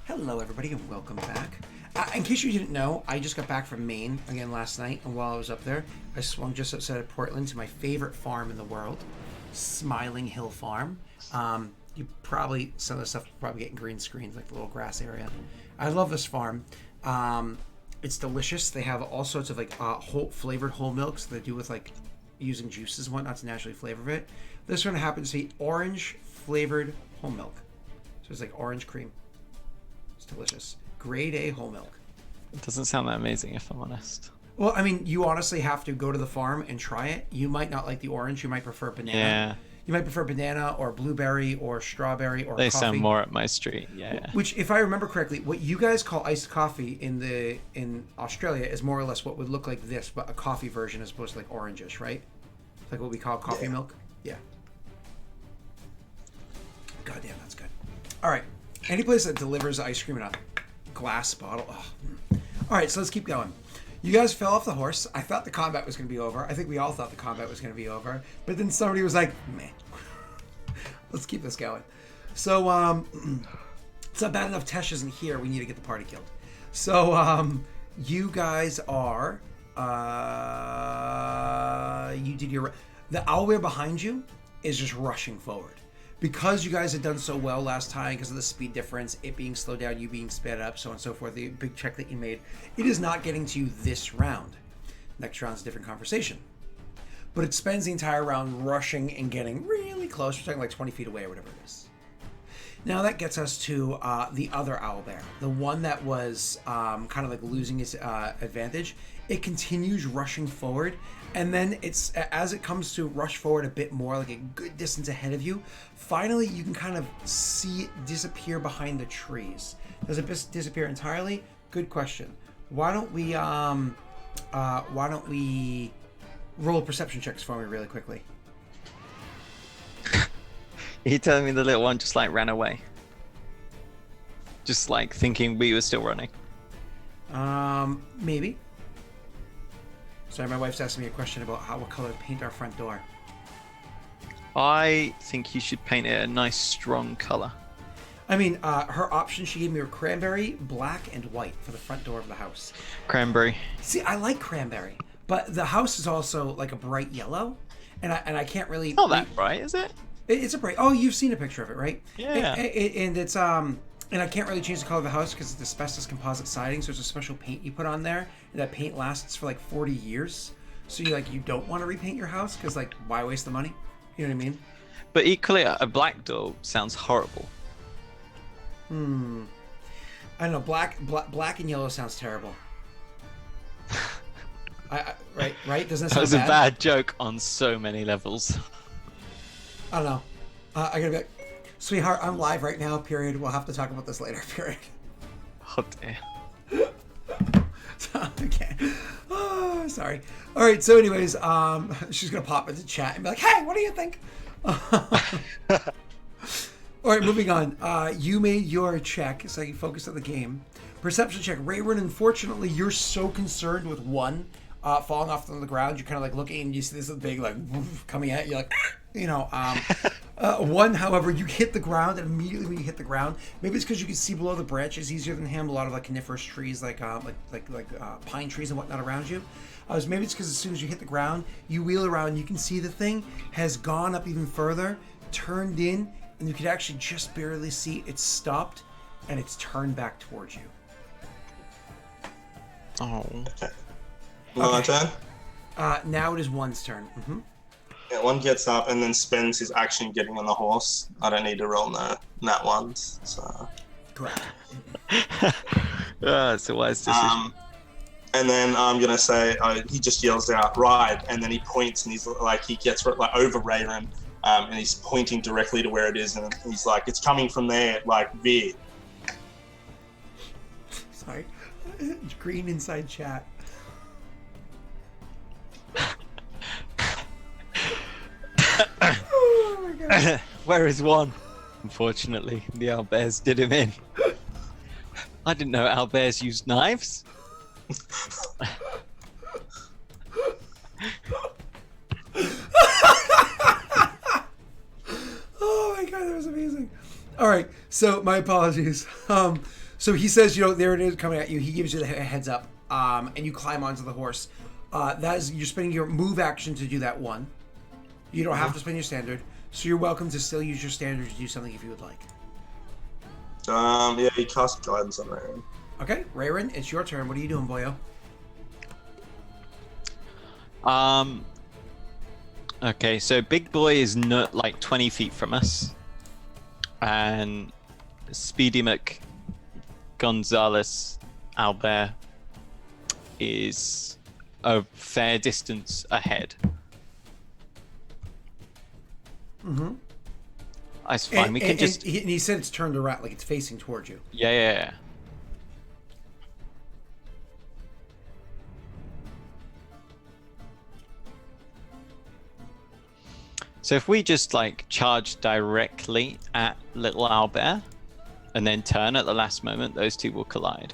Hello, everybody, and welcome back. In case you didn't know, I just got back from Maine again last night, and while I was up there, I swung just outside of Portland to my favorite farm in the world, Smiling Hill Farm. You probably, some of the stuff you're probably getting green screens, like the little grass area. I love this farm. It's delicious. They have all sorts of flavored whole milks that they do with like using juices and whatnot to naturally flavor it. This one happens to be orange flavored whole milk. So it's like orange cream. It's delicious. Grade A whole milk. It doesn't sound that amazing, if I'm honest. Well, I mean, you honestly have to go to the farm and try it. You might not like the orange. You might prefer banana. Yeah. You might prefer banana or blueberry or strawberry or They coffee. sound more up my street. Yeah. Which, if I remember correctly, what you guys call iced coffee in Australia is more or less what would look like this, but a coffee version as opposed to like orangish, right? Like what we call coffee milk. Yeah. God damn, that's good. All right. Any place that delivers ice cream in a glass bottle. Oh. All right, so let's keep going. You guys fell off the horse. I thought the combat was going to be over. I think we all thought the combat was going to be over. But then somebody was like, meh. Let's keep this going. So, it's not bad enough Tesh isn't here. We need to get the party killed. So, you guys are... you did your... The owlbear behind you is just rushing forward. Because you guys had done so well last time, because of the speed difference, it being slowed down, you being sped up, so on and so forth, the big check that you made, it is not getting to you this round. Next round's a different conversation. But it spends the entire round rushing and getting really close. We're talking like 20 feet away or whatever it is. Now that gets us to the other owlbear, the one that was kind of like losing its advantage. It continues rushing forward, and then it's as it comes to rush forward a bit more, like a good distance ahead of you. Finally, you can kind of see it disappear behind the trees. Does it disappear entirely? Good question. Why don't we roll perception checks for me really quickly? Are you telling me the little one just like ran away? Just like thinking we were still running? Maybe. Sorry, my wife's asking me a question about what color to paint our front door. I think you should paint it a nice strong color. I mean, her options, she gave me were cranberry, black, and white for the front door of the house. Cranberry. See, I like cranberry, but the house is also like a bright yellow, and I can't really... Not that bright, is it? It's a bright... Oh, you've seen a picture of it, right? Yeah. And it's... And I can't really change the color of the house because it's asbestos composite siding, so there's a special paint you put on there, and that paint lasts for like 40 years. So you don't want to repaint your house because like why waste the money? You know what I mean? But equally, a black door sounds horrible. I don't know. Black and yellow sounds terrible. Right? Doesn't that That sound was a bad joke on so many levels. I don't know. I gotta be like, sweetheart, I'm live right now, period. We'll have to talk about this later, period. Oh dear. Okay. Oh, sorry. All right, so anyways, she's going to pop into chat and be like, hey, what do you think? All right, moving on. You made your check, so you focus on the game. Perception check. Rayburn, unfortunately, you're so concerned with one falling off on the ground, you're kind of like looking and you see this big like coming at you, like, one, however, you hit the ground, and immediately when you hit the ground, maybe it's because you can see below the branches easier than him. A lot of like coniferous trees, like pine trees and whatnot around you. Maybe it's because as soon as you hit the ground, you wheel around, you can see the thing has gone up even further, turned in, and you can actually just barely see it's stopped, and it's turned back towards you. Oh. Okay. My turn? Now it is one's turn. Mm-hmm. Yeah, one gets up and then spends his action getting on the horse. I don't need to roll nat ones, so... Correct. It's a wise decision. And then I'm going to say, he just yells out, ride, and then he points and he's like, he gets like over Rayron, and he's pointing directly to where it is, and he's like, it's coming from there, like, veer. Sorry. Green inside chat. Oh my god. Where is one? Unfortunately, the owlbears did him in. I didn't know owlbears used knives. Oh my god, that was amazing. All right, so my apologies. So he says, there it is coming at you. He gives you the heads up, and you climb onto the horse. You're spending your move action to do that one. You don't have to spend your standard, so you're welcome to still use your standard to do something if you would like. Yeah, he cast guidance on Rayron. Okay, Rayron, it's your turn. What are you doing, boyo? Okay, so Big Boy is not like 20 feet from us, and Speedy Gonzalez Albert is a fair distance ahead. Mm-hmm. That's fine. We can just. He said it's turned around, like it's facing towards you. Yeah. So if we just like charge directly at little Albert and then turn at the last moment, those two will collide.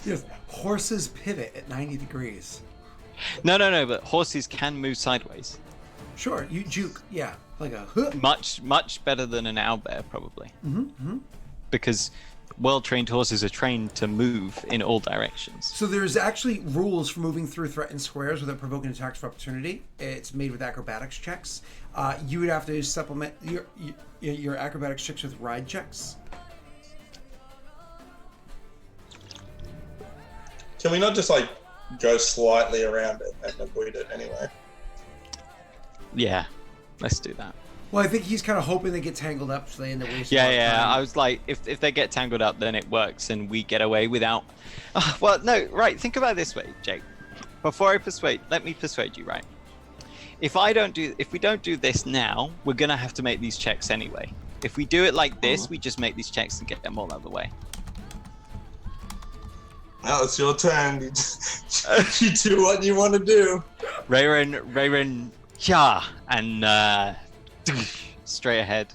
Yes, horses pivot at 90 degrees. No, but horses can move sideways. Sure, you juke, yeah, like a Much better than an owlbear, probably. Mm-hmm. Because well-trained horses are trained to move in all directions. So there's actually rules for moving through threatened squares without provoking attacks of opportunity. It's made with acrobatics checks. You would have to supplement your acrobatics checks with ride checks. Can we not just like go slightly around it and avoid it anyway? Yeah, let's do that. Well, I think he's kind of hoping they get tangled up, so they end up wasting a lot of Yeah. time. I was like, if they get tangled up, then it works, and we get away without. Well, no, right. Think about it this way, Jake. Before I persuade, let me persuade you, right? If we don't do this now, we're gonna have to make these checks anyway. If we do it like this, we just make these checks and get them all out of the way. Well, it's your turn. You do what you want to do. Rayron, yeah, and straight ahead.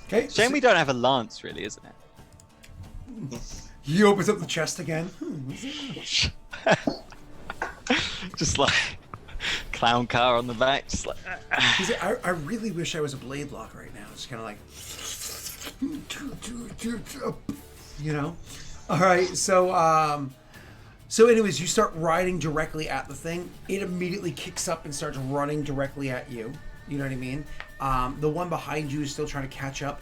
Okay. Shame we don't have a lance, really, isn't it? He opens up the chest again. Just like clown car on the back, just like. He's like, I really wish I was a blade lock right now. It's kind of like, All right, so anyways, you start riding directly at the thing. It immediately kicks up and starts running directly at you. You know what I mean? The one behind you is still trying to catch up.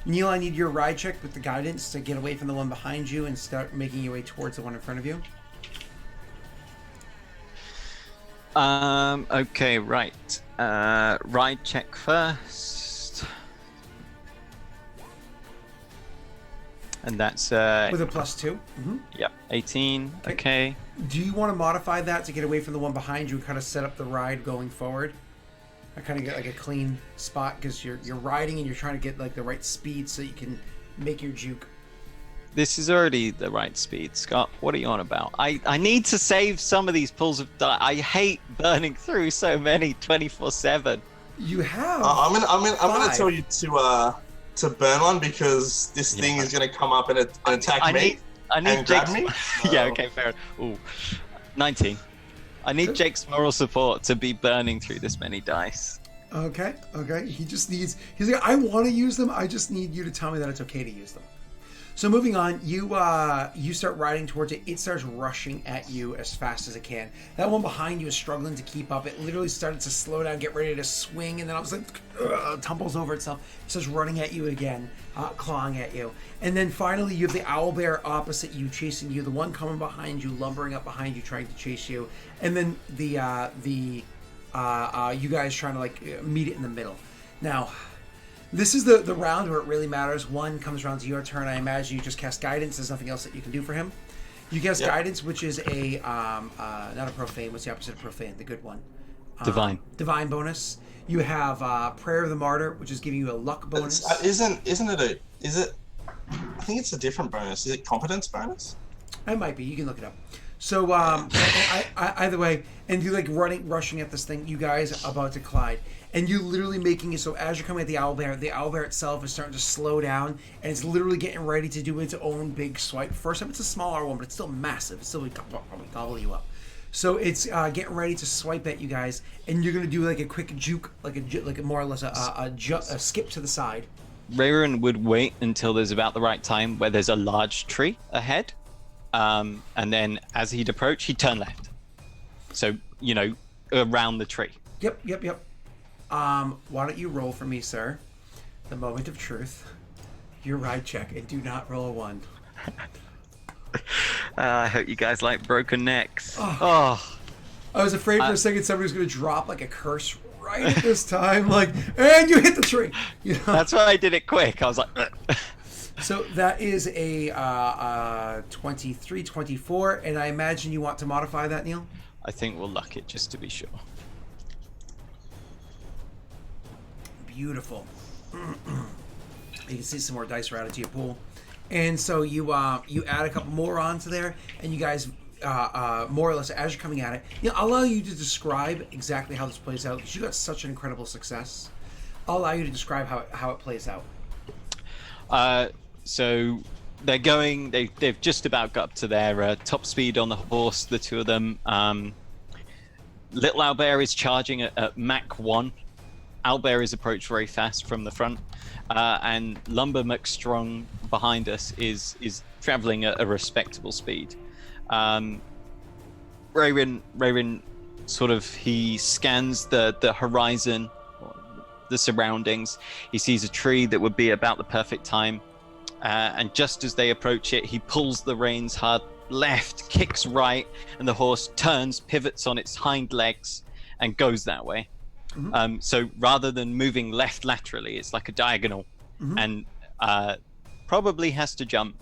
Neil, I need your ride check with the guidance to get away from the one behind you and start making your way towards the one in front of you. Okay, right. Ride check first. And that's With a +2. Mm-hmm. Yep, 18. Okay. Do you want to modify that to get away from the one behind you and kind of set up the ride going forward? I kind of get like a clean spot because you're riding and you're trying to get like the right speed so you can make your juke. This is already the right speed, Scott. What are you on about? I need to save some of these pools of die. I hate burning through so many 24/7. You have. I'm gonna tell you to burn one because this thing is gonna come up and attack me. I need and grab Jake's... me. Yeah, okay, fair. Ooh, 19. I need Jake's moral support to be burning through this many dice. Okay. He's like, I want to use them. I just need you to tell me that it's okay to use them. So moving on, you start riding towards it. It starts rushing at you as fast as it can. That one behind you is struggling to keep up. It literally started to slow down, get ready to swing, and then I was like, tumbles over itself. It starts running at you again, clawing at you. And then finally, you have the owlbear opposite you, chasing you. The one coming behind you, lumbering up behind you, trying to chase you. And then you guys trying to like meet it in the middle. Now, this is the round where it really matters. One comes around to your turn. I imagine you just cast guidance. There's nothing else that you can do for him. You cast guidance, which is a not a profane. What's the opposite of profane? The good one. Divine. Divine bonus. You have Prayer of the Martyr, which is giving you a luck bonus. Is it? I think it's a different bonus. Is it competence bonus? It might be. You can look it up. So either way, and you like rushing at this thing. You guys are about to collide. And you literally making it so as you're coming at the owlbear itself is starting to slow down, and it's literally getting ready to do its own big swipe. First time it's a smaller one, but it's still massive. It's still probably gobble you up. So it's getting ready to swipe at you guys, and you're gonna do like a quick juke, like a more or less a skip to the side. Rayron would wait until there's about the right time where there's a large tree ahead, and then as he'd approach, he'd turn left. So around the tree. Yep. Why don't you roll for me, sir? The moment of truth. Your ride check, and do not roll a 1. I hope you guys like broken necks. Oh. I was afraid for a second somebody was going to drop like a curse right at this time, like, and you hit the tree. That's why I did it quick. I was like, So that is a 23, 24, and I imagine you want to modify that, Neil? I think we'll luck it just to be sure. Beautiful. You can see some more dice are added to your pool. And so you add a couple more onto there, and you guys more or less as you're coming at it, I'll allow you to describe exactly how this plays out because you got such an incredible success. I'll allow you to describe how it plays out. So they're going. They've just about got up to their top speed on the horse. The two of them. Little Owlbear is charging at Mach 1. Owlbear is approached very fast from the front, and Lumber McStrong behind us is traveling at a respectable speed. Rayron sort of he scans the horizon, the surroundings. He sees a tree that would be about the perfect time, and just as they approach it, he pulls the reins hard left, kicks right, and the horse turns, pivots on its hind legs, and goes that way. Mm-hmm. So rather than moving left laterally, it's like a diagonal, mm-hmm. and probably has to jump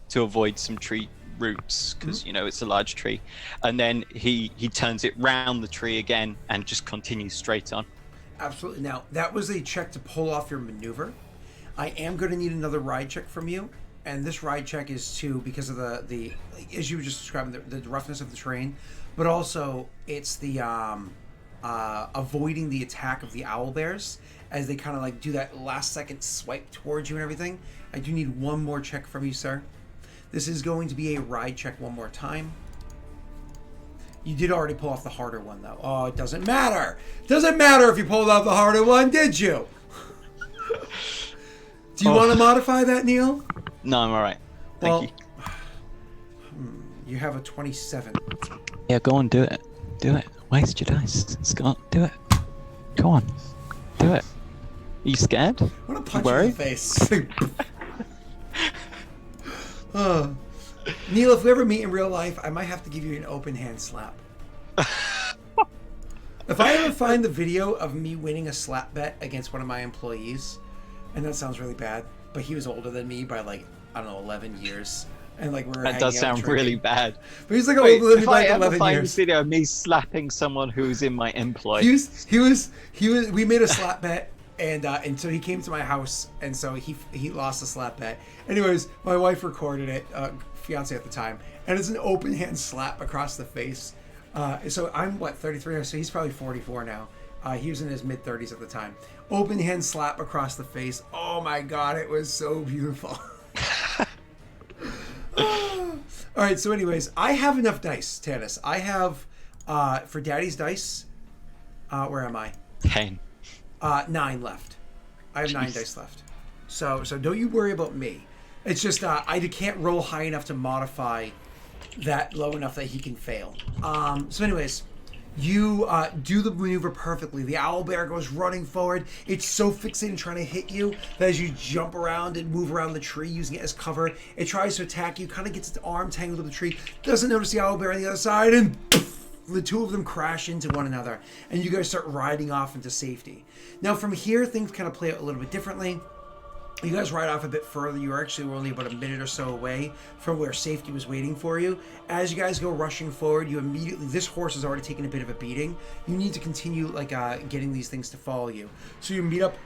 to avoid some tree roots because mm-hmm. It's a large tree, and then he turns it round the tree again and just continues straight on. Absolutely. Now that was a check to pull off your maneuver. I am going to need another ride check from you, and this ride check is because of the as you were just describing the roughness of the terrain, but also it's the avoiding the attack of the owlbears as they kind of like do that last second swipe towards you and everything. I do need one more check from you, sir. This is going to be a ride check one more time. You did already pull off the harder one, though. Oh, it doesn't matter. Doesn't matter if you pulled off the harder one, did you? Do you want to modify that, Neil? No, I'm all right. Thank you. You have a 27. Yeah, go on, do it. Do it. Waste your dice, Scott. Do it. Go on. Do it. Are you scared? I want to punch you in the face. Neil, if we ever meet in real life, I might have to give you an open hand slap. If I ever find the video of me winning a slap bet against one of my employees, and that sounds really bad, but he was older than me by 11 years. And that does sound really bad. But he's older than me by 11 years. If I ever find a video of me slapping someone who's in my employ. We made a slap bet. And so he came to my house, and so he lost the slap bet. Anyways, my wife recorded it, fiance at the time, and it's an open hand slap across the face. So I'm 33, so he's probably 44 now. He was in his mid 30s at the time. Open hand slap across the face. Oh my God, it was so beautiful. All right, so anyways, I have enough dice, Tannis. I have for Daddy's dice. Where am I? 10. 9 left. I have 9 dice left. So don't you worry about me. It's just I can't roll high enough to modify that low enough that he can fail. So anyways, you do the maneuver perfectly. The owlbear goes running forward. It's so fixated in trying to hit you that as you jump around and move around the tree using it as cover, it tries to attack you, kind of gets its arm tangled up the tree, doesn't notice the owlbear on the other side, and the two of them crash into one another, and you guys start riding off into safety. Now from here, things kind of play out a little bit differently. You guys ride off a bit further. You're actually only about a minute or so away from where safety was waiting for you. As you guys go rushing forward, you immediately, this horse has already taken a bit of a beating. You need to continue getting these things to follow you. So you meet up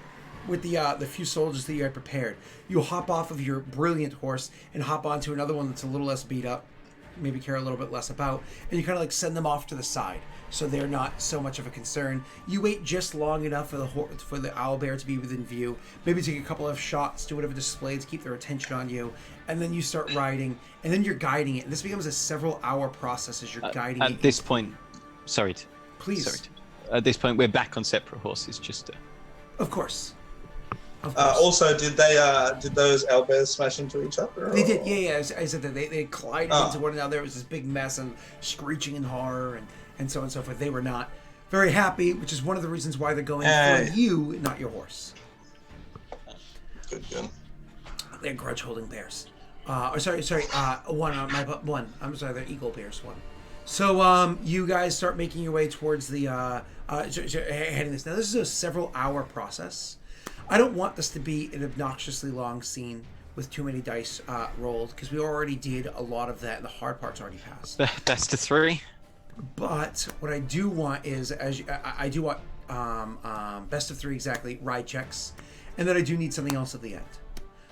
with the few soldiers that you had prepared. You hop off of your brilliant horse and hop onto another one that's a little less beat up. maybe care a little bit less about, and you kind of like send them off to the side so they're not so much of a concern. You wait just long enough for the owlbear to be within view, maybe take a couple of shots, do whatever display to keep their attention on you, and then you start riding, and then you're guiding it, and this becomes a several hour process as you're guiding it. At this point, please. At this point, we're back on separate horses, just to... Of course. Also, did those owlbears smash into each other? They did, yeah. I said that they collided into one another. It was this big mess and screeching in horror and so on and so forth. They were not very happy, which is one of the reasons why they're going for you, not your horse. Good. They're grudge-holding bears. One. I'm sorry, they're eagle bears. One. So you guys start making your way towards the heading this. Now this is a several-hour process. I don't want this to be an obnoxiously long scene with too many dice rolled, because we already did a lot of that and the hard part's already passed. Best of 3. But what I do want is, I do want best of 3 exactly, ride checks, and then I do need something else at the end.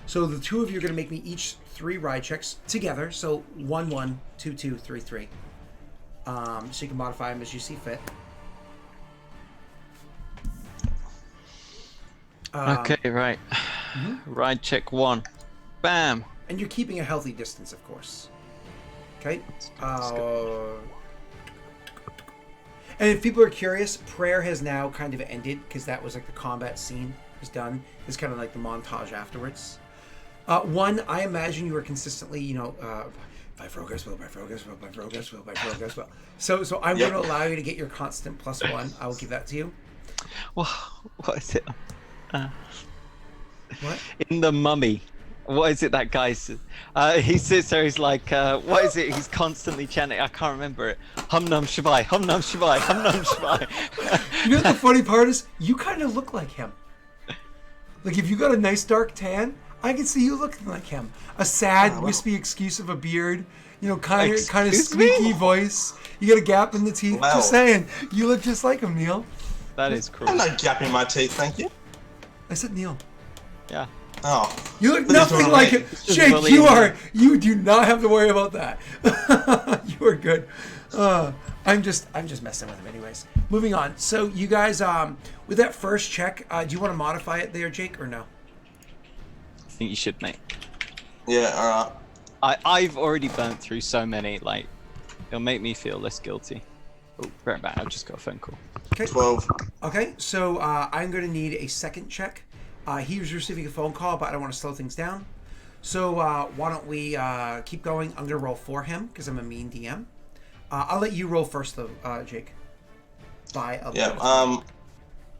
So the two of you are going to make me each 3 ride checks together, so 1-1, 2-2, 3-3. So you can modify them as you see fit. Okay, right. Ride check 1. Bam. And you're keeping a healthy distance, of course. Okay. And if people are curious, prayer has now kind of ended, because that was like the combat scene is done. It's kind of like the montage afterwards. 1, I imagine you are consistently, by progress will. So I'm going to allow you to get your constant +1. I will give that to you. Well, what is it? What? In the Mummy, what is it that guy says? He sits there, he's like, what is it? He's constantly chanting, I can't remember it. Hum Num Shabai, Hum Num Shabai, Hum Num Shabai. You know what the funny part is? You kind of look like him. Like, if you got a nice dark tan, I can see you looking like him. A sad, wispy excuse of a beard, kind of squeaky voice. You got a gap in the teeth. Wow. Just saying, you look just like him, Neil. That is cool. I'm not gap in my teeth, thank you. I said Neil. Yeah. Oh. You look nothing like him. Jake, you do not have to worry about that. You are good. I'm just messing with him anyways. Moving on. So you guys, with that first check, do you want to modify it there, Jake, or no? I think you should, mate. Yeah, alright. I've already burnt through so many, like, it'll make me feel less guilty. Oh, right back, I've just got a phone call. Okay. 12. Okay, so I'm going to need a second check. He was receiving a phone call, but I don't want to slow things down. So why don't we keep going? I'm going to roll for him, because I'm a mean DM. I'll let you roll first, though, Jake. I'm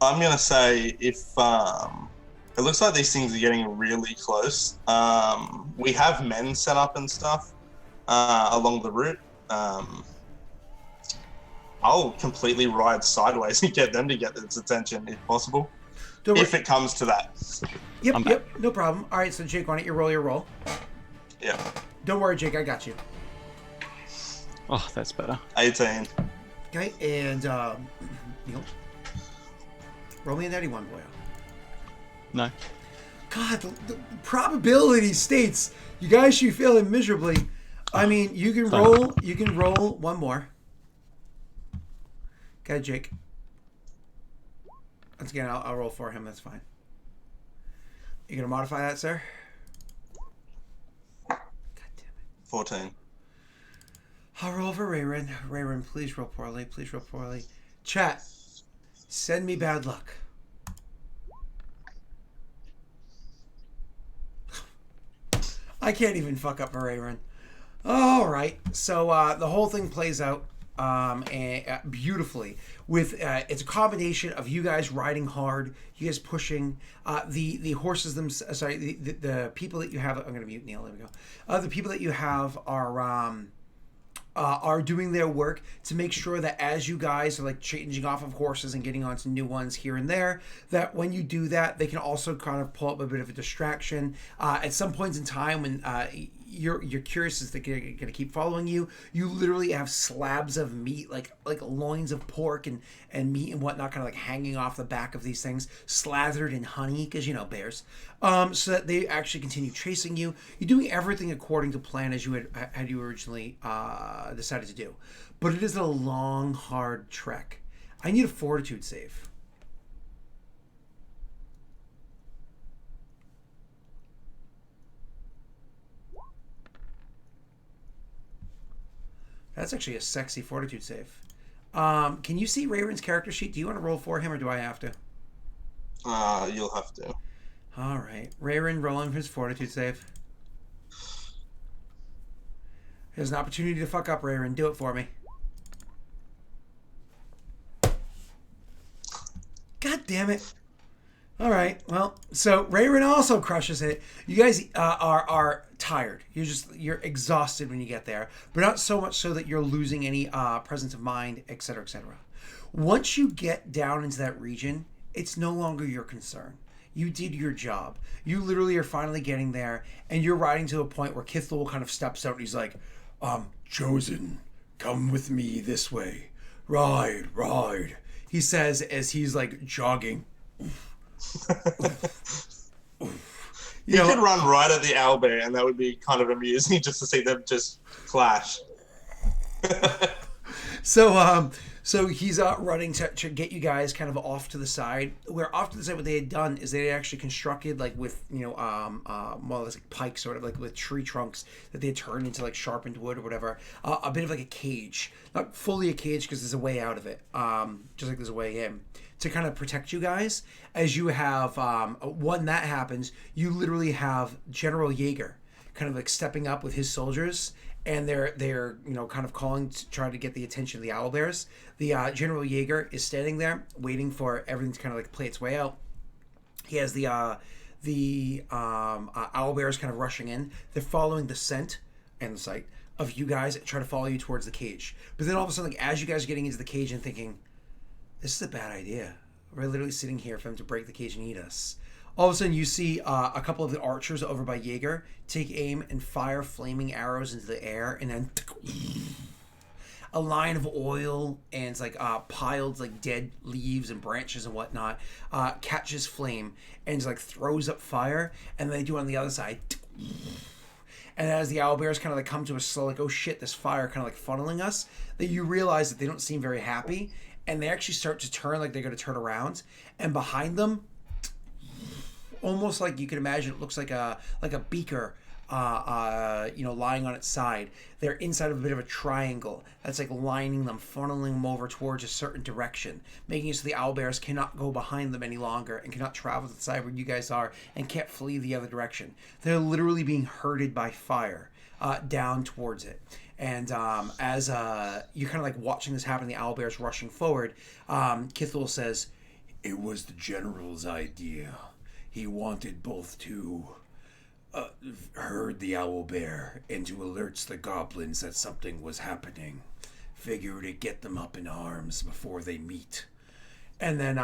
going to say if... it looks like these things are getting really close. We have men set up and stuff along the route. I'll completely ride sideways and get them to get its attention, if possible. If it comes to that. Yep, no problem. All right, so Jake, why don't you roll your roll? Yeah. Don't worry, Jake, I got you. Oh, that's better. 18. Okay, and Neil, roll me a natty 1, boy. No. God, the probability states you guys should be failing miserably. I mean, you can roll one more. Okay, Jake. Once again, I'll roll for him. That's fine. You gonna modify that, sir? God damn it. 14. I'll roll for Rayron. Rayron, please roll poorly. Please roll poorly. Chat, send me bad luck. I can't even fuck up a Rayron. All right, so the whole thing plays out beautifully. With it's a combination of you guys riding hard, you guys pushing the horses themselves. Sorry, the people that you have. I'm gonna mute Neil. There we go. The people that you have are doing their work to make sure that as you guys are like changing off of horses and getting onto new ones here and there, that when you do that, they can also kind of pull up a bit of a distraction. At some points in time when you're curious as they're gonna keep following you. You literally have slabs of meat, like loins of pork and meat and whatnot, kind of like hanging off the back of these things, slathered in honey, because bears. So that they actually continue chasing you. You're doing everything according to plan as you had you originally decided to do, but it is a long, hard trek. I need a fortitude save. That's actually a sexy fortitude save. Can you see Rayron's character sheet? Do you want to roll for him, or do I have to? You'll have to. All right. Rayron rolling his fortitude save. There's an opportunity to fuck up, Rayron. Do it for me. God damn it. All right. Well, so Rayron also crushes it. You guys are tired. You're exhausted when you get there, but not so much so that you're losing any presence of mind, etc., etc. Once you get down into that region, it's no longer your concern. You did your job. You literally are finally getting there, and you're riding to a point where Kithul kind of steps out and he's like, Chosen, come with me this way. Ride. He says as he's like jogging. You could run right at the owlbear, and that would be kind of amusing just to see them just clash. So he's running to get you guys kind of off to the side. Where off to the side, what they had done is they had actually constructed like with more or less like pikes, sort of like with tree trunks that they had turned into like sharpened wood or whatever. A bit of like a cage, not fully a cage because there's a way out of it, just like there's a way in, to kind of protect you guys. As you have when that happens, you literally have General Jaeger kind of like stepping up with his soldiers. And they're kind of calling to try to get the attention of the owlbears. The General Jaeger is standing there waiting for everything to kind of like play its way out. He has the owlbears kind of rushing in. They're following the scent and the sight of you guys, try to follow you towards the cage. But then all of a sudden, like, as you guys are getting into the cage and thinking, this is a bad idea. We're literally sitting here for them to break the cage and eat us. All of a sudden, you see a couple of the archers over by Jaeger take aim and fire flaming arrows into the air, and then a line of oil and like piled like dead leaves and branches and whatnot catches flame and like throws up fire, and they do on the other side. And as the owlbears kind of like come to a slow, like, oh shit, this fire kind of like funneling us, that you realize that they don't seem very happy, and they actually start to turn, like they're going to turn around, and behind them, almost like you can imagine, it looks like a beaker, lying on its side. They're inside of a bit of a triangle that's like lining them, funneling them over towards a certain direction, making it so the owlbears cannot go behind them any longer and cannot travel to the side where you guys are and can't flee the other direction. They're literally being herded by fire down towards it. And as you're kind of like watching this happen, the owlbears rushing forward, Kithul says, "It was the general's idea. He wanted both to herd the owlbear and to alert the goblins that something was happening. Figured it'd get them up in arms before they meet." And then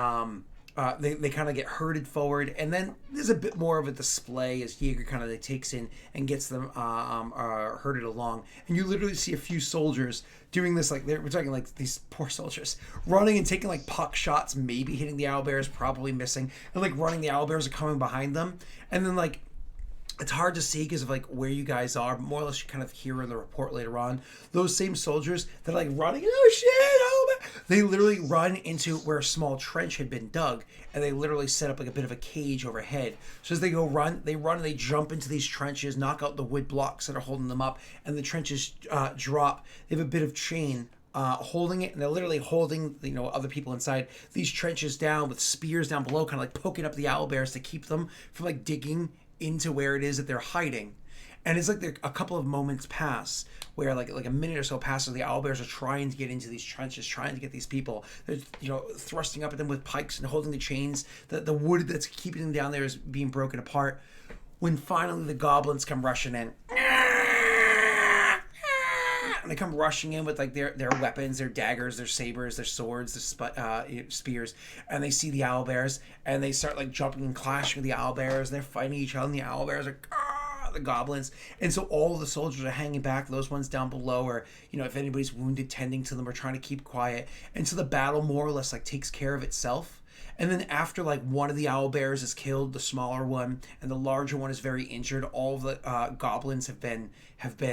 they kind of get herded forward, and then there's a bit more of a display as Jaeger kind of takes in and gets them herded along. And you literally see a few soldiers doing this, like we're talking like these poor soldiers running and taking like puck shots, maybe hitting the owlbears, probably missing, and like running. The owlbears are coming behind them, and then like it's hard to see because of like where you guys are, but more or less you kind of hear in the report later on, those same soldiers that are like running, oh shit, oh man, they literally run into where a small trench had been dug, and they literally set up like a bit of a cage overhead. So as they run and they jump into these trenches, knock out the wood blocks that are holding them up, and the trenches drop. They have a bit of chain holding it, and they're literally holding other people inside these trenches down with spears down below, kind of like poking up the owlbears to keep them from like digging into where it is that they're hiding. And it's like a couple of moments pass where like a minute or so passes, the owlbears are trying to get into these trenches, trying to get these people. They're thrusting up at them with pikes and holding the chains. The wood that's keeping them down there is being broken apart. When finally the goblins come rushing in, and they come rushing in with like their weapons, their daggers, their sabers, their swords, their spears, and they see the owlbears, and they start like jumping and clashing with the owlbears, and they're fighting each other, and the owlbears are the goblins. And so all of the soldiers are hanging back. Those ones down below are, if anybody's wounded, tending to them or trying to keep quiet. And so the battle more or less like takes care of itself. And then after like one of the owlbears is killed, the smaller one, and the larger one is very injured, all of the goblins have been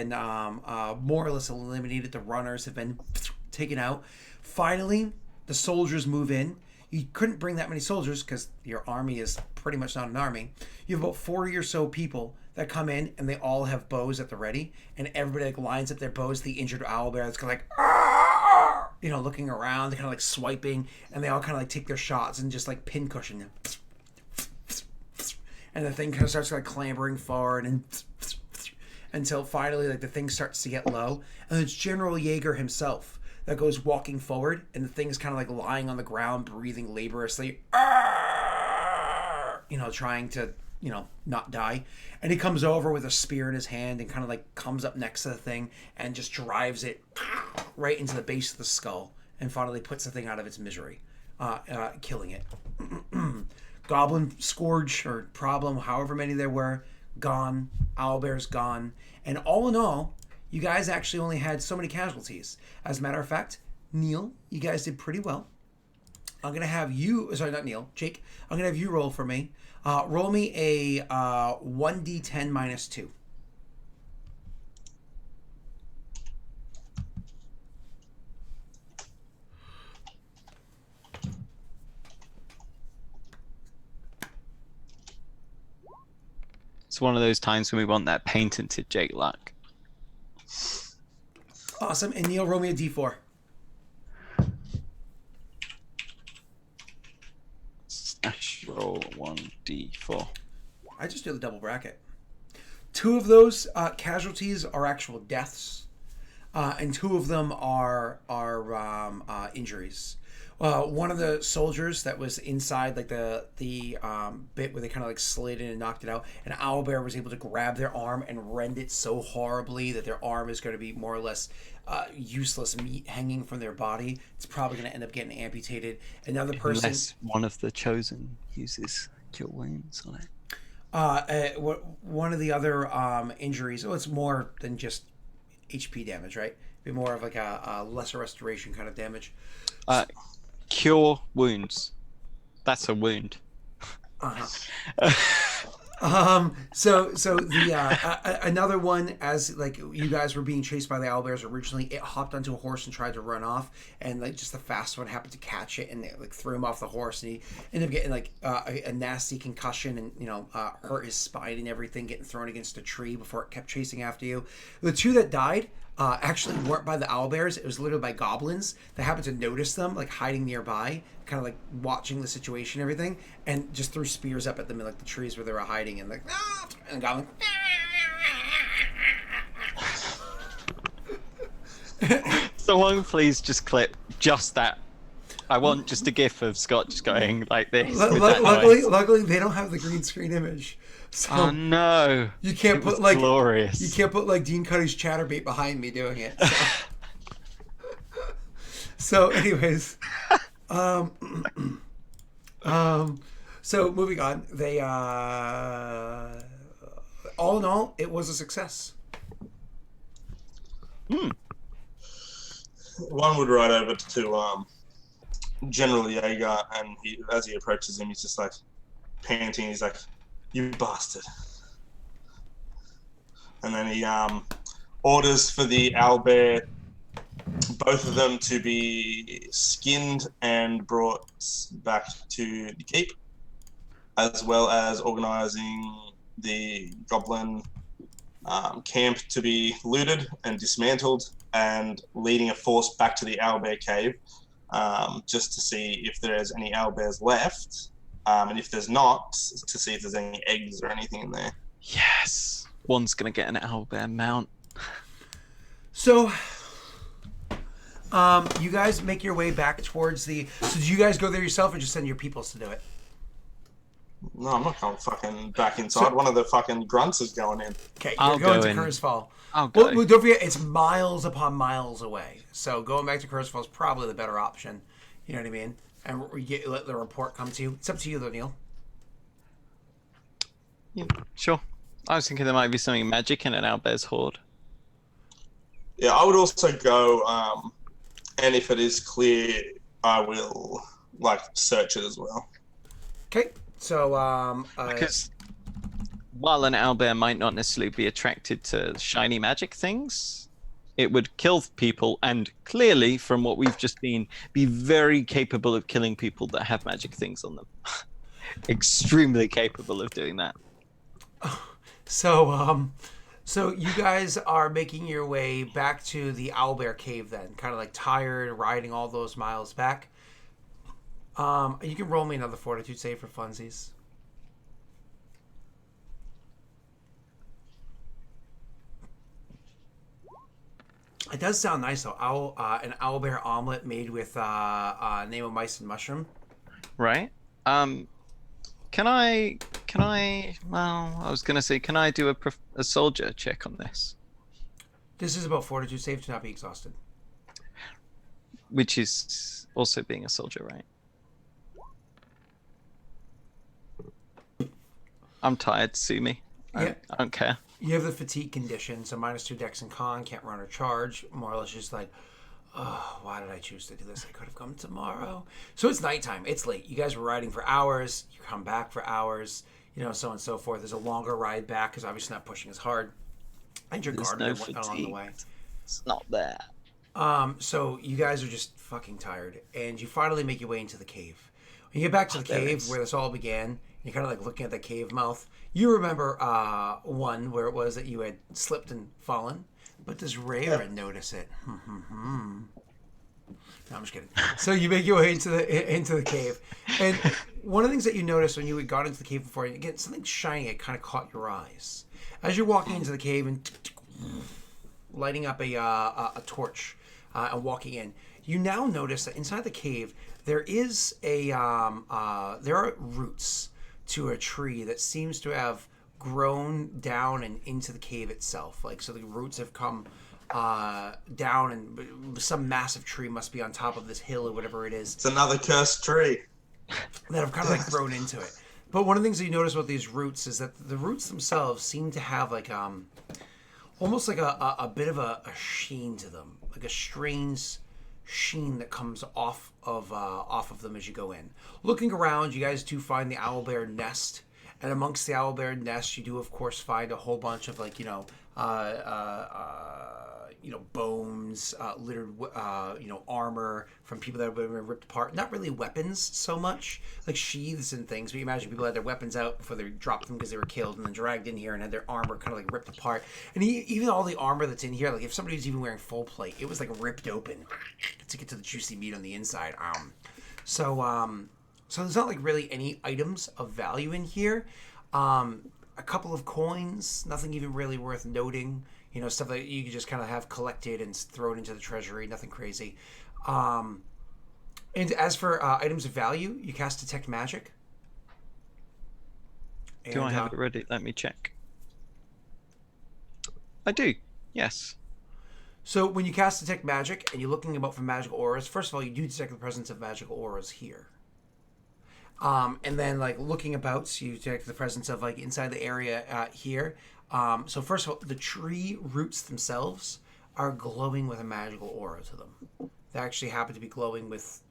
more or less eliminated. The runners have been taken out. Finally, the soldiers move in. You couldn't bring that many soldiers because your army is pretty much not an army. You have about 40 or so people that come in, and they all have bows at the ready, and everybody like lines up their bows. The injured owlbear that's kind of like, looking around, kind of like swiping, and they all kind of like take their shots and just like pincushion them. And the thing kind of starts like clambering forward and until finally like the thing starts to get low, and it's General Jaeger himself that goes walking forward, and the thing's kind of like lying on the ground, breathing laboriously, trying to, not die. And he comes over with a spear in his hand and kind of like comes up next to the thing and just drives it right into the base of the skull, and finally puts the thing out of its misery, killing it. Goblin scourge or problem, however many there were, gone. Owlbear's gone. And all in all, you guys actually only had so many casualties. As a matter of fact, Neil, you guys did pretty well. I'm going to have you... Sorry, not Neil. Jake, I'm going to have you roll for me. Roll me a 1d10 minus 2. It's one of those times when we want that patented Jake luck. Awesome. And Neil, roll me a d4. Roll 1d4. I just do the double bracket. 2 of those casualties are actual deaths, and 2 of them are injuries. One of the soldiers that was inside like the bit where they kind of like slid in and knocked it out, an owlbear was able to grab their arm and rend it so horribly that their arm is going to be more or less useless meat hanging from their body. It's probably going to end up getting amputated. Another person, unless one of the chosen uses cure wounds on it. One of the other injuries. Oh, it's more than just HP damage, right? It'd be more of like a lesser restoration kind of damage. Cure wounds. That's a wound. So the another one, as like you guys were being chased by the owlbears originally, it hopped onto a horse and tried to run off, and like just the fast one happened to catch it and it like threw him off the horse, and he ended up getting like a nasty concussion and hurt his spine and everything, getting thrown against a tree before it kept chasing after you. The 2 that died actually weren't by the owlbears. It was literally by goblins that happened to notice them like hiding nearby, kind of like watching the situation and everything, and just threw spears up at them in like the trees where they were hiding, and like and goblin. Someone please just clip just that. I want just a gif of Scott just going like this. Luckily they don't have the green screen image. So oh no! You can't put like glorious. You can't put like Dean Cuddy's chatterbait behind me doing it. So anyways, so moving on. They all in all, it was a success. One would ride over to General Jaeger, and as he approaches him, he's just like panting. He's like, "You bastard!" And then he orders for the owlbear, both of them to be skinned and brought back to the keep, as well as organizing the goblin camp to be looted and dismantled, and leading a force back to the owlbear cave, just to see if there's any owlbears left, and if there's not, to see if there's any eggs or anything in there. Yes, one's gonna get an owlbear mount. So, you guys make your way back towards the. So, did you guys go there yourself, or just send your peoples to do it? No, I'm not going fucking back inside. One of the fucking grunts is going in. Okay, you're going to Curse Fall. I'll go. Well, don't forget, it's miles upon miles away. So going back to Curse Fall is probably the better option. You know what I mean? And let the report come to you. It's up to you, though, Neil. Yeah, sure. I was thinking there might be something magic in an owlbear's hoard. Yeah, I would also go, and if it is clear, I will like search it as well. Okay, so Because while an owlbear might not necessarily be attracted to shiny magic things, it would kill people, and clearly, from what we've just seen, be very capable of killing people that have magic things on them. Extremely capable of doing that. so you guys are making your way back to the owlbear cave then, kind of like tired, riding all those miles back. You can roll me another fortitude save for funsies. It does sound nice though. An owlbear omelet made with name of mice and mushroom. Right? Can I? Well, I was gonna say, can I do a soldier check on this? This is about fortitude save to not be exhausted. Which is also being a soldier, right? I'm tired, sue me. I don't care. You have the fatigue condition, so -2 dex and con, can't run or charge. More or less just like, oh, why did I choose to do this? I could have come tomorrow. So it's nighttime. It's late. You guys were riding for hours. You come back for hours, so on and so forth. There's a longer ride back because obviously not pushing as hard. And your There's gardener no went along the way. It's not there. So you guys are just fucking tired, and you finally make your way into the cave. When you get back to the cave where this all began, you're kind of like looking at the cave mouth. You remember one where it was that you had slipped and fallen, but does Rayrin notice it? No, I'm just kidding. So you make your way into the cave, and one of the things that you noticed when you had gone into the cave before, again, something shiny had kind of caught your eyes as you're walking into the cave and lighting up a torch and walking in. You now notice that inside the cave there is there are roots to a tree that seems to have grown down and into the cave itself. Like, so the roots have come down, and some massive tree must be on top of this hill or whatever it is. It's another cursed tree That have kind of like grown into it. But one of the things that you notice about these roots is that the roots themselves seem to have like almost like a bit of a sheen to them, like a strange sheen that comes off of them as you go in. Looking around, you guys do find the owlbear nest, and amongst the owlbear nest, you do of course find a whole bunch of like bones, littered armor from people that have been ripped apart. Not really weapons so much, like sheaths and things. But you imagine people had their weapons out before they dropped them because they were killed, and then dragged in here and had their armor kind of like ripped apart. And even all the armor that's in here, like if somebody was even wearing full plate, it was like ripped open to get to the juicy meat on the inside. So there's not like really any items of value in here. A couple of coins, nothing even really worth noting. Stuff that you could just kind of have collected and thrown into the treasury, nothing crazy. And as for items of value, you cast Detect Magic. Do I have it ready? Let me check. I do, yes. So when you cast Detect Magic and you're looking about for magical auras, first of all, you do detect the presence of magical auras here. And then like looking about, so you detect the presence of like inside the area here. So first of all, the tree roots themselves are glowing with a magical aura to them. They actually happen to be glowing with,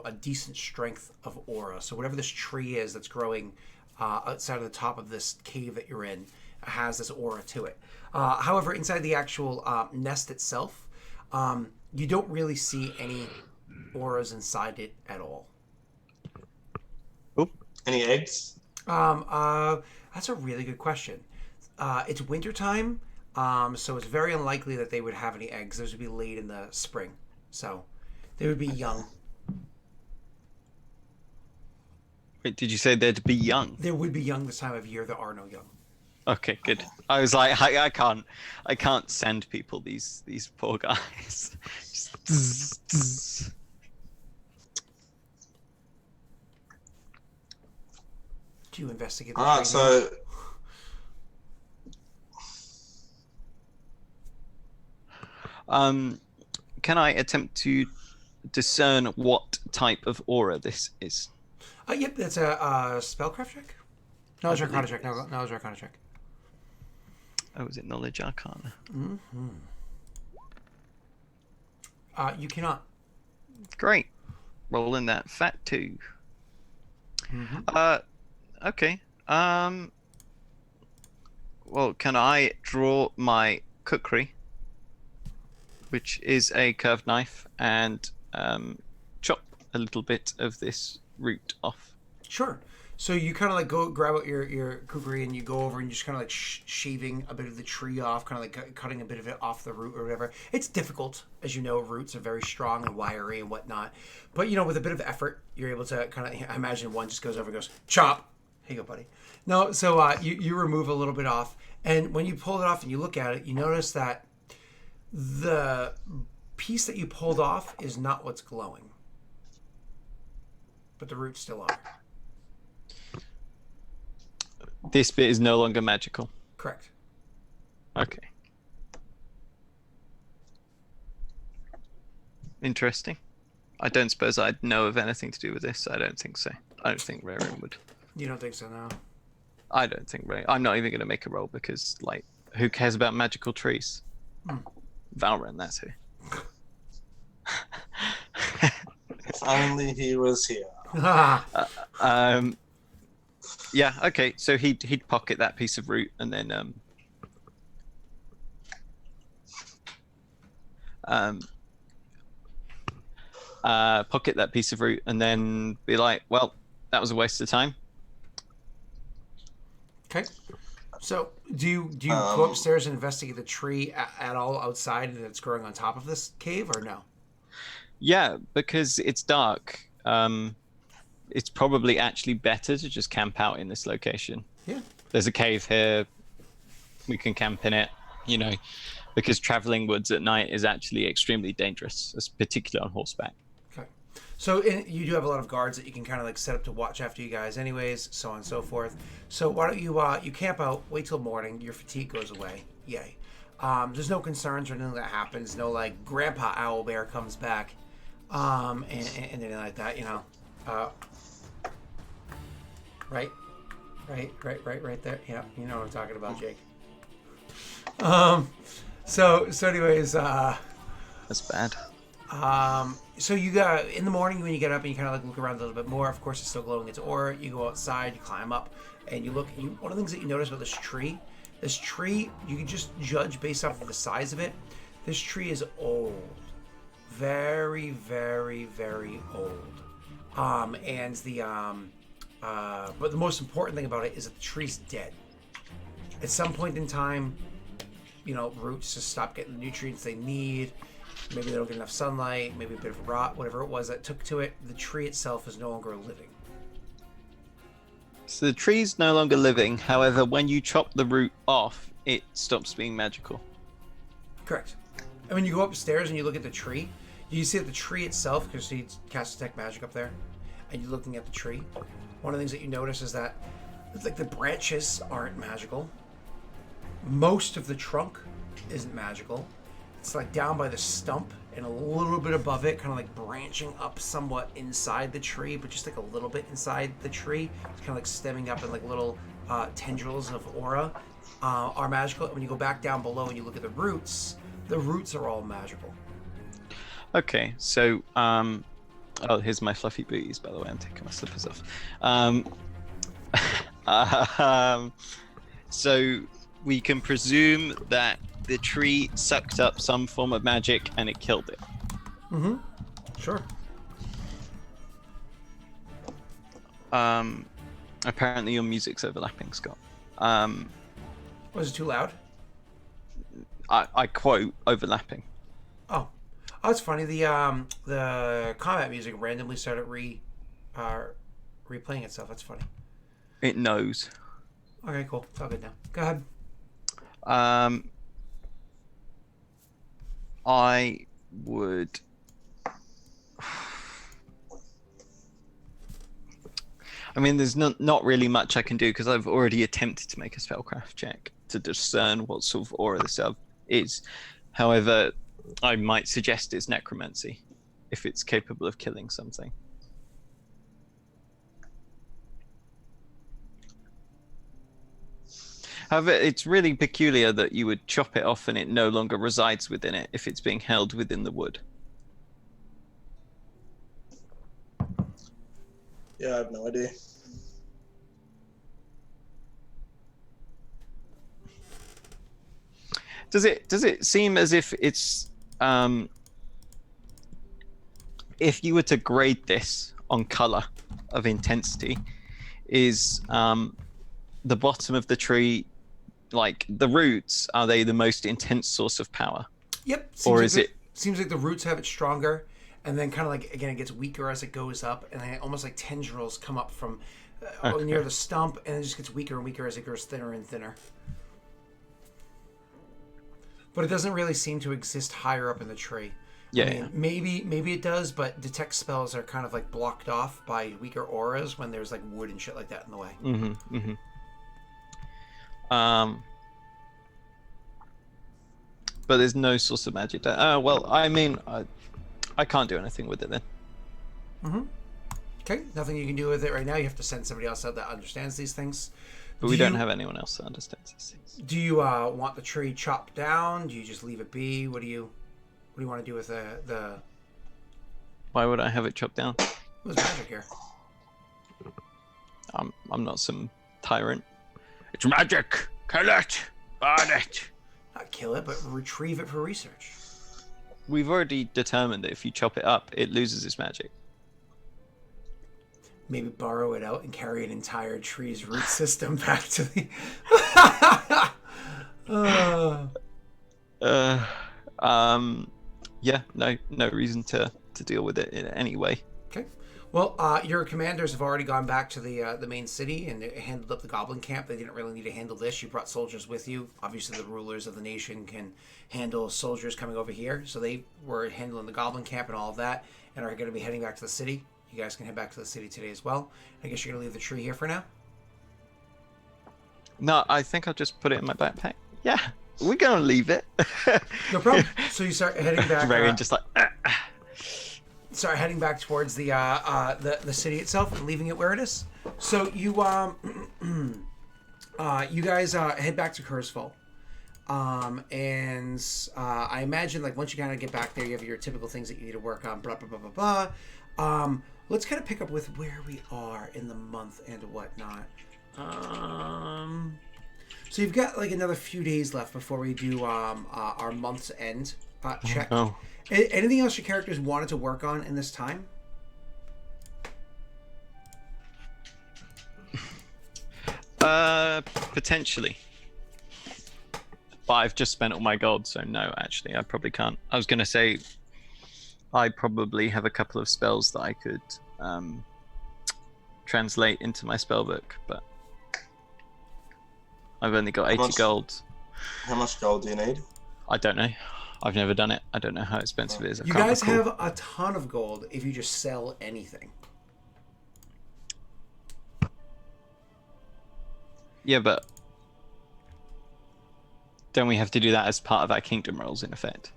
a decent strength of aura. So whatever this tree is that's growing outside of the top of this cave that you're in has this aura to it. However, inside the actual nest itself, you don't really see any auras inside it at all. Oop. Any eggs? That's a really good question. It's wintertime, so it's very unlikely that they would have any eggs. Those would be late in the spring, so they would be young. Wait, did you say they'd be young? They would be young this time of year. There are no young. Okay, good. I was like, I can't send people these poor guys. Just, Do you investigate? All right, so. Can I attempt to discern what type of aura this is? Yep, that's a spellcraft check. No, it's Arcana check. No, it's Arcana check. Oh, is it Knowledge Arcana? You cannot. Great. Rolling that fat 2. Okay. Well, can I draw my kukri, which is a curved knife, and chop a little bit of this root off? Sure. So you kind of like go grab out your kukri and you go over and you're just kind of like shaving a bit of the tree off, kind of like cutting a bit of it off the root or whatever. It's difficult, as you know. Roots are very strong and wiry and whatnot, but with a bit of effort, you're able to kind of. I imagine one just goes over and goes chop. Here you go, buddy. No, so you remove a little bit off, and when you pull it off and you look at it, you notice that the piece that you pulled off is not what's glowing, but the roots still are. This bit is no longer magical. Correct. Okay. Interesting. I don't suppose I'd know of anything to do with this. I don't think so. I don't think Rarin would. You don't think so, no? I don't think Rarin. I'm not even going to make a roll because, like, who cares about magical trees? Valren, that's who. If only he was here. Yeah, okay, so he'd pocket that piece of root and then pocket that piece of root and then be like, well, that was a waste of time. Okay. So do you go upstairs and investigate the tree at all outside that's growing on top of this cave, or no? Yeah, because it's dark. It's probably actually better to just camp out in this location. Yeah. There's a cave here. We can camp in it, because traveling woods at night is actually extremely dangerous, particularly on horseback. Okay. So you do have a lot of guards that you can kind of like set up to watch after you guys anyways, so on and so forth. So why don't you camp out, wait till morning, your fatigue goes away. Yay. There's no concerns or anything that happens. No like Grandpa Owlbear comes back and anything like that, Right there. Yeah, you know what I'm talking about, Jake. So anyways, that's bad. So you got in the morning when you get up and you kind of like look around a little bit more. Of course, it's still glowing its aura. You go outside, you climb up, and you look. One of the things that you notice about this tree you can just judge based off of the size of it. This tree is old, very, very, very old. And but the most important thing about it is that the tree's dead. At some point in time, roots just stop getting the nutrients they need. Maybe they don't get enough sunlight, maybe a bit of rot, whatever it was that took to it. The tree itself is no longer living. So the tree's no longer living. However, when you chop the root off, it stops being magical. Correct. And when you go upstairs and you look at the tree, you see that the tree itself, because you cast detect magic up there, and you're looking at the tree. One of the things that you notice is that the branches aren't magical. Most of the trunk isn't magical. It's like down by the stump and a little bit above it, kind of like branching up somewhat inside the tree, but just like a little bit inside the tree. It's kind of like stemming up in like little tendrils of aura are magical. And when you go back down below and you look at the roots are all magical. Okay, so here's my fluffy booties, by the way. I'm taking my slippers off. So we can presume that the tree sucked up some form of magic and it killed it. Mm-hmm. Sure. Apparently your music's overlapping, Scott. Was it too loud? I quote overlapping. Oh, it's funny. The combat music randomly started replaying itself. That's funny. It knows. Okay, cool. It's all good now. Go ahead. I would. I mean, there's not really much I can do because I've already attempted to make a spellcraft check to discern what sort of aura this is. However, I might suggest it's necromancy if it's capable of killing something. However, it's really peculiar that you would chop it off and it no longer resides within it if it's being held within the wood. Yeah, I have no idea. Does it seem as if it's if you were to grade this on color of intensity, is the bottom of the tree, like the roots, are they the most intense source of power? Yep. Or is it? Seems like the roots have it stronger, and then kind of like, again, it gets weaker as it goes up, and then almost like tendrils come up from near the stump, and it just gets weaker and weaker as it grows thinner and thinner. But it doesn't really seem to exist higher up in the tree. Yeah, I mean, maybe it does, but detect spells are kind of like blocked off by weaker auras when there's like wood and shit like that in the way. But there's no source of magic. Well, I mean, I can't do anything with it then. Okay, nothing you can do with it right now. You have to send somebody else out that understands these things. But we don't have anyone else that understands these things. Do you want the tree chopped down? Do you just leave it be? What do you want to do with the? Why would I have it chopped down? What's magic here? I'm not some tyrant. It's magic. Kill it. Burn it. Not kill it, but retrieve it for research. We've already determined that if you chop it up, it loses its magic. Maybe borrow it out and carry an entire tree's root system back to the. Yeah, no reason to deal with it in any way. Okay. Well, your commanders have already gone back to the main city and handled up the goblin camp. They didn't really need to handle this. You brought soldiers with you. Obviously, the rulers of the nation can handle soldiers coming over here, so they were handling the goblin camp and all of that, and are going to be heading back to the city. You guys can head back to the city today as well. I guess you're going to leave the tree here for now? No, I think I'll just put it in my backpack. Yeah, we're going to leave it. No problem. So you start heading back. Rarian just like... Start heading back towards the city itself and leaving it where it is. So you you guys head back to Kurzfall. And I imagine, like, once you kind of get back there, you have your typical things that you need to work on, blah, blah, blah, blah, blah. Let's kind of pick up with where we are in the month and whatnot. So you've got, like, another few days left before we do our month's end check. Oh. Anything else your characters wanted to work on in this time? Potentially. But I've just spent all my gold, so no, actually, I probably can't. I was going to say I probably have a couple of spells that I could translate into my spellbook, but I've only got 80 gold. How much gold do you need? I don't know. I've never done it. I don't know how expensive it is. You guys have a ton of gold if you just sell anything. Yeah, but don't we have to do that as part of our kingdom rolls, in effect?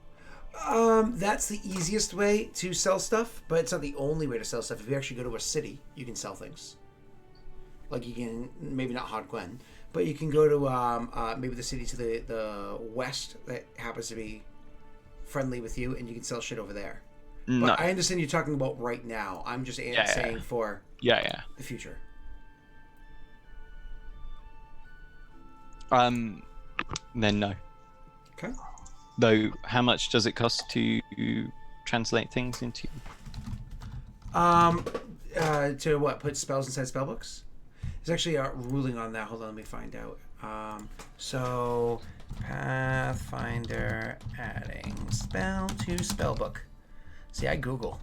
That's the easiest way to sell stuff, but it's not the only way to sell stuff. If you actually go to a city, you can sell things. Like, you can, maybe not Hod Gwen, but you can go to maybe the city to the west that happens to be friendly with you, and you can sell shit over there. No. But I understand you're talking about right now. I'm just saying for the future. Then no. Okay. Though, how much does it cost to translate things into? To what? Put spells inside spellbooks? There's actually a ruling on that. Hold on, let me find out. So Pathfinder adding spell to spellbook. See, I Google.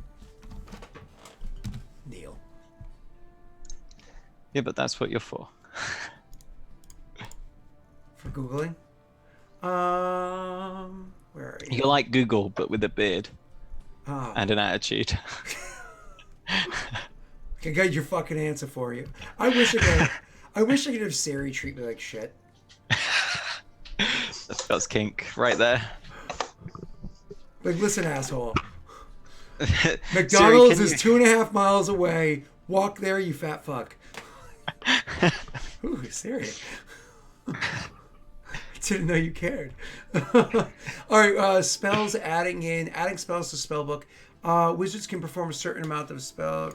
Neil. Yeah, but that's what you're for. For Googling? Where are you? You're like Google, but with a beard. Oh. And an attitude. I got your fucking answer for you. I wish I could have Siri treat me like shit. That's kink right there. Like, listen, asshole. McDonald's Siri, is 2.5 miles away. Walk there, you fat fuck. Ooh, Siri. Didn't know you cared. All right, spells. Adding spells to spellbook. Wizards can perform a certain amount of spell.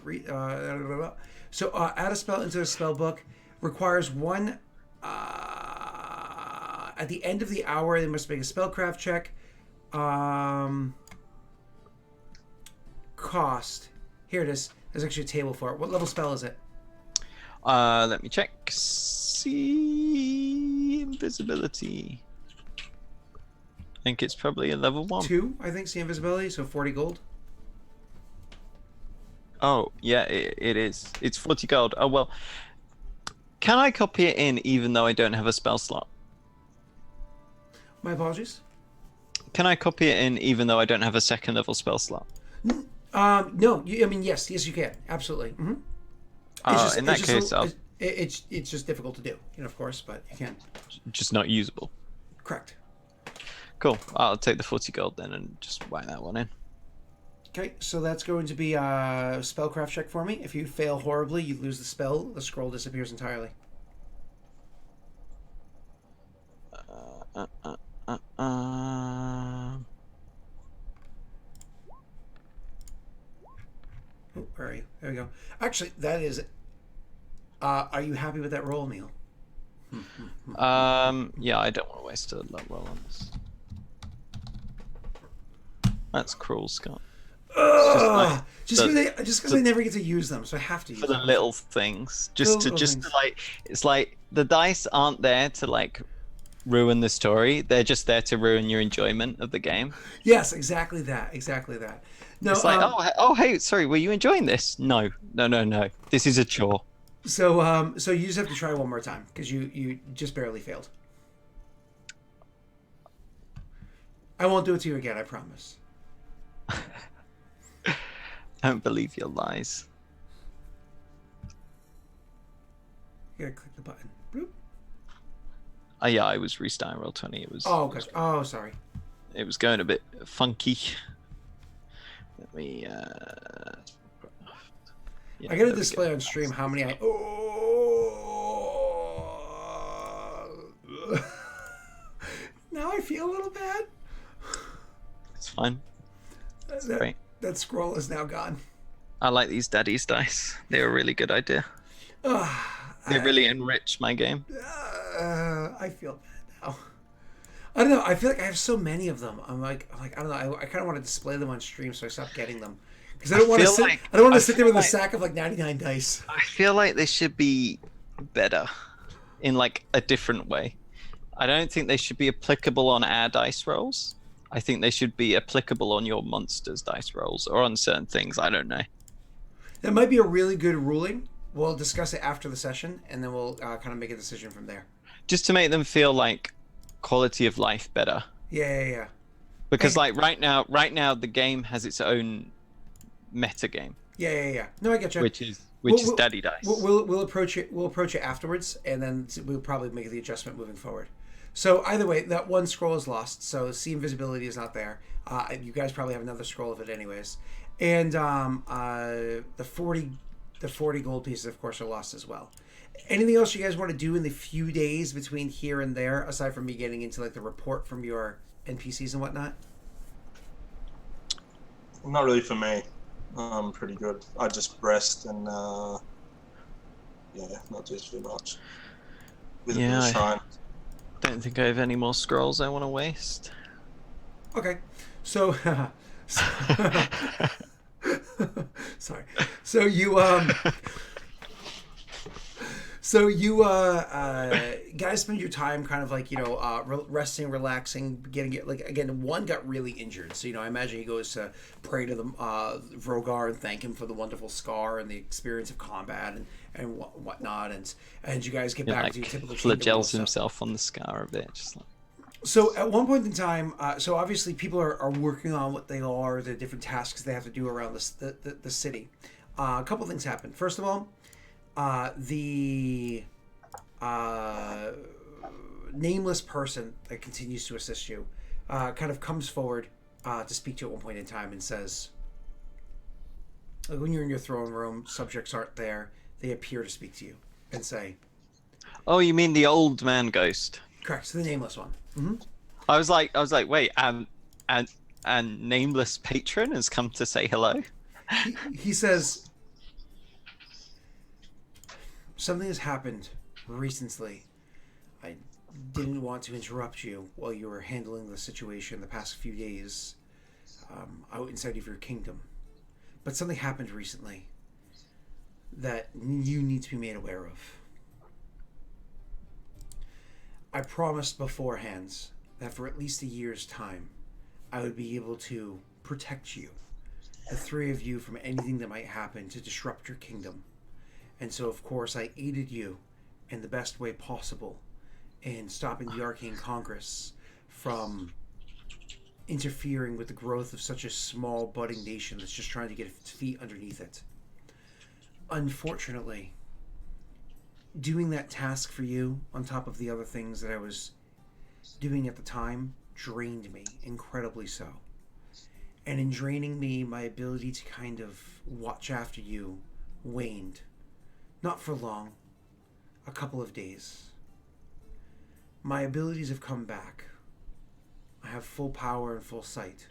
So add a spell into a spellbook. Requires one. At the end of the hour, they must make a spellcraft check. Cost. Here it is. There's actually a table for it. What level spell is it? Let me check. See invisibility. I think it's probably a level 1. 2, I think. See invisibility. So 40 gold. Oh yeah, it is. It's 40 gold. Oh well. Can I copy it in even though I don't have a spell slot? My apologies. Can I copy it in even though I don't have a second level spell slot? No. I mean, yes, you can. Absolutely. Mm-hmm. In that case, it's just difficult to do, of course, but you can. Just not usable. Correct. Cool. I'll take the 40 gold then and just whack that one in. Okay, so that's going to be a spellcraft check for me. If you fail horribly, you lose the spell. The scroll disappears entirely. Oh, where are you? There we go. Actually, that is. Are you happy with that roll, Neil? Yeah, I don't want to waste a luck roll on this. That's cruel, Scott. Just because I never get to use them, so I have to use for the them. little things. Just to like, it's like the dice aren't there to like ruin the story. They're just there to ruin your enjoyment of the game. Yes, exactly that. No, it's like, oh, hey, sorry, were you enjoying this? No. This is a chore. So you just have to try one more time because you just barely failed. I won't do it to you again, I promise. I don't believe your lies. You gotta click the button. Bloop. Oh yeah, I was restarting Roll20. It was. Oh, okay. Oh, sorry. It was going a bit funky. Let me. Yeah, I gotta display on stream how many I. Now I feel a little bad. It's fine. It's great. That scroll is now gone. I like these daddy's dice. They're a really good idea. They really enrich my game. I feel bad now. I don't know. I feel like I have so many of them. I'm like I don't know. I kind of want to display them on stream, so I stopped getting them because I don't want to sit. I don't want to sit there with a sack of like 99 dice. I feel like they should be better in like a different way. I don't think they should be applicable on our dice rolls. I think they should be applicable on your monsters' dice rolls or on certain things. I don't know. That might be a really good ruling. We'll discuss it after the session, and then we'll kind of make a decision from there. Just to make them feel like quality of life better. Yeah. Because like right now the game has its own meta game. Yeah. No, I get you. Which is daddy dice. We'll approach it. We'll approach it afterwards, and then we'll probably make the adjustment moving forward. So either way, that one scroll is lost. So see invisibility is not there. You guys probably have another scroll of it anyways. And the 40 gold pieces, of course, are lost as well. Anything else you guys want to do in the few days between here and there, aside from me getting into like the report from your NPCs and whatnot? Not really for me. I'm pretty good. I just rest and not do too much. With a bit of shine. Don't think I have any more scrolls I want to waste. Okay, so sorry. So you guys spend your time kind of like resting, relaxing, getting it. Like again, one got really injured, so I imagine he goes to pray to the Vrogar and thank him for the wonderful scar and the experience of combat and whatnot, and you guys get back to your typical flagels himself on the scar a bit, just like. So at one point in time, so obviously people are working on what they are, the different tasks they have to do around the city. A couple things happen. First of all, the nameless person that continues to assist you kind of comes forward to speak to you at one point in time and says, like when you're in your throne room, subjects aren't there. They appear to speak to you and say, "Oh, you mean the old man ghost?" Correct. The nameless one. Mm-hmm. I was like, wait, and nameless patron has come to say hello. He says something has happened recently. I didn't want to interrupt you while you were handling the situation the past few days out inside of your kingdom. But something happened recently that you need to be made aware of. I promised beforehand that for at least a year's time, I would be able to protect you, the three of you, from anything that might happen to disrupt your kingdom. And so, of course, I aided you in the best way possible in stopping the Arcane Congress from interfering with the growth of such a small, budding nation that's just trying to get its feet underneath it. Unfortunately, doing that task for you, on top of the other things that I was doing at the time, drained me, incredibly so. And in draining me, my ability to kind of watch after you waned. Not for long, a couple of days. My abilities have come back. I have full power and full sight.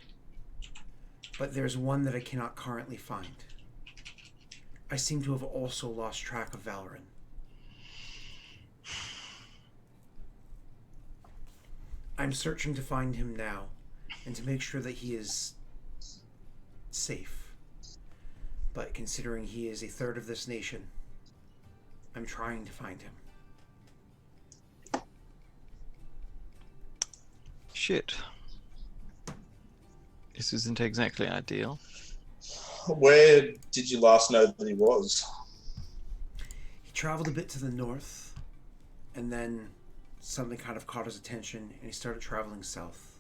But there's one that I cannot currently find. I seem to have also lost track of Valoran. I'm searching to find him now, and to make sure that he is safe. But considering he is a third of this nation, I'm trying to find him. Shit. This isn't exactly ideal. Where did you last know that he was? He traveled a bit to the north, and then something kind of caught his attention, and he started traveling south.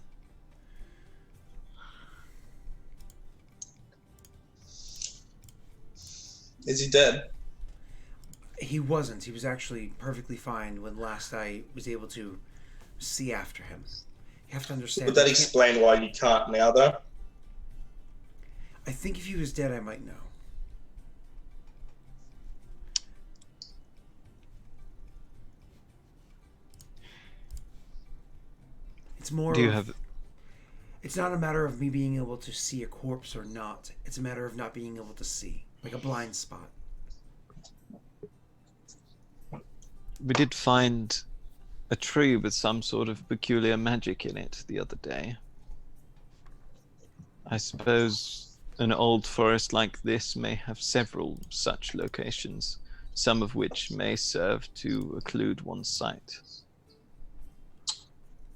Is he dead? He wasn't. He was actually perfectly fine when last I was able to see after him. You have to understand. Would that explain why you can't now, though? I think if he was dead, I might know. It's more. Do you have? It's not a matter of me being able to see a corpse or not. It's a matter of not being able to see, like a blind spot. We did find a tree with some sort of peculiar magic in it the other day. I suppose an old forest like this may have several such locations, some of which may serve to occlude one's sight.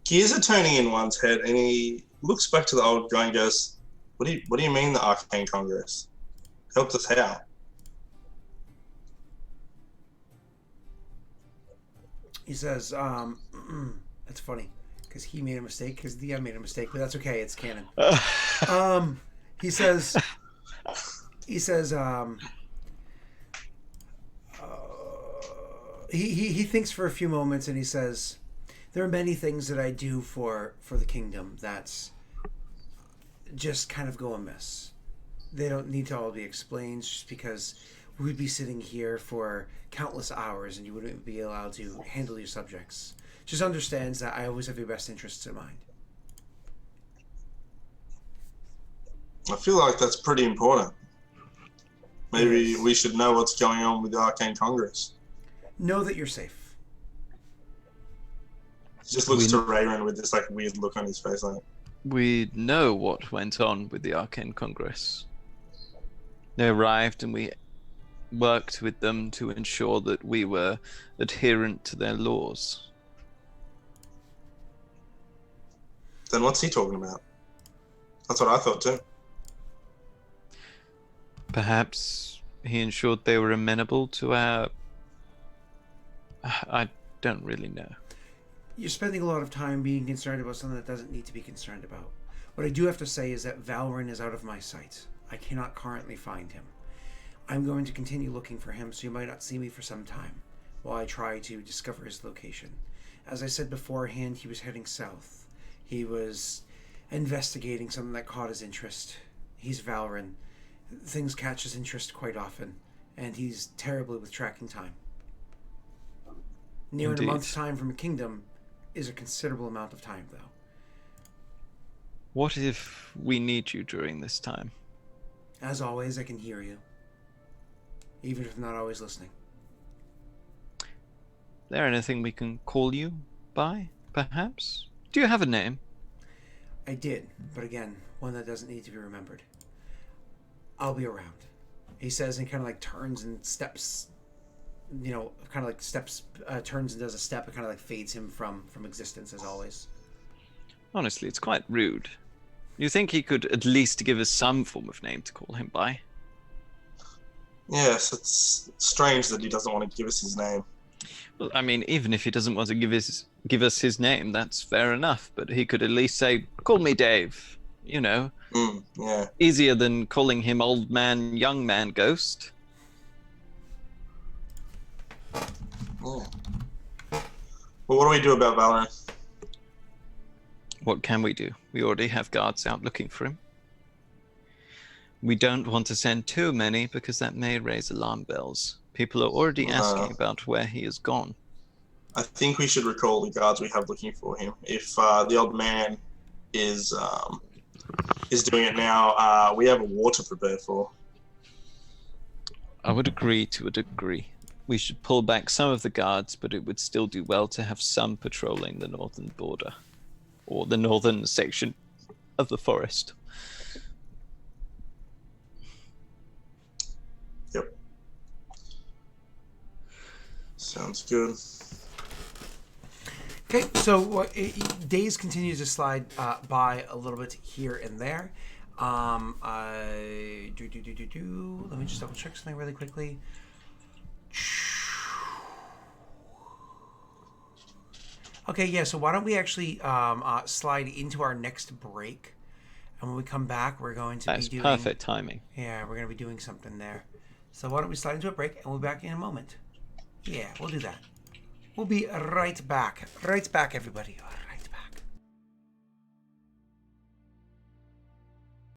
Gears are turning in one's head, and he looks back to the old guy and goes, What do you mean the Arcane Congress? Helped us how? He says, that's funny, because he made a mistake, because the DM made a mistake, but that's okay, it's canon. He says, he thinks for a few moments, and he says, there are many things that I do for the kingdom that's just kind of go amiss. They don't need to all be explained, just because we would be sitting here for countless hours and you wouldn't be allowed to handle your subjects. Just understands that I always have your best interests in mind. I feel like that's pretty important. Maybe we should know what's going on with the Arcane Congress. Know that you're safe. He just looks to Rayron with this like weird look on his face. Like, We know what went on with the Arcane Congress. They arrived and we worked with them to ensure that we were adherent to their laws. then what's he talking about? That's what I thought too. Perhaps he ensured they were amenable to our... I don't really know. You're spending a lot of time being concerned about something that doesn't need to be concerned about. What I do have to say is that Valoran is out of my sight. I cannot currently find him. I'm going to continue looking for him, so you might not see me for some time while I try to discover his location. As I said beforehand, he was heading south. He was investigating something that caught his interest. He's Valoran. Things catch his interest quite often, and he's terribly with tracking time. Near in a month's time from a kingdom, is a considerable amount of time, though. What if we need you during this time? As always, I can hear you, even if I'm not always listening. Is there anything we can call you by, perhaps? Do you have a name? I did, but again, one that doesn't need to be remembered. I'll be around, he says, and kind of like turns and steps, turns and does a step and kind of like fades him from existence, as always. Honestly, it's quite rude. You think he could at least give us some form of name to call him by? Yes, it's strange that he doesn't want to give us his name. Well, I mean, even if he doesn't want to give us his name, that's fair enough. But he could at least say, "Call me Dave." You know, yeah. Easier than calling him old man, young man, ghost. Yeah. Well, what do we do about Valorant? What can we do? We already have guards out looking for him. We don't want to send too many because that may raise alarm bells. People are already asking about where he has gone. I think we should recall the guards we have looking for him. If the old man is doing it now, we have a war to prepare for. I would agree to a degree. We should pull back some of the guards, but it would still do well to have some patrolling the northern border, or the northern section of the forest. Yep. Sounds good. Okay, so days continue to slide by a little bit here and there. Let me just double check something really quickly. Okay, yeah, so why don't we actually slide into our next break, and when we come back, we're going to be doing... That's perfect timing. Yeah, we're going to be doing something there. So why don't we slide into a break, and we'll be back in a moment. Yeah, we'll do that. We'll be right back. Right back, everybody.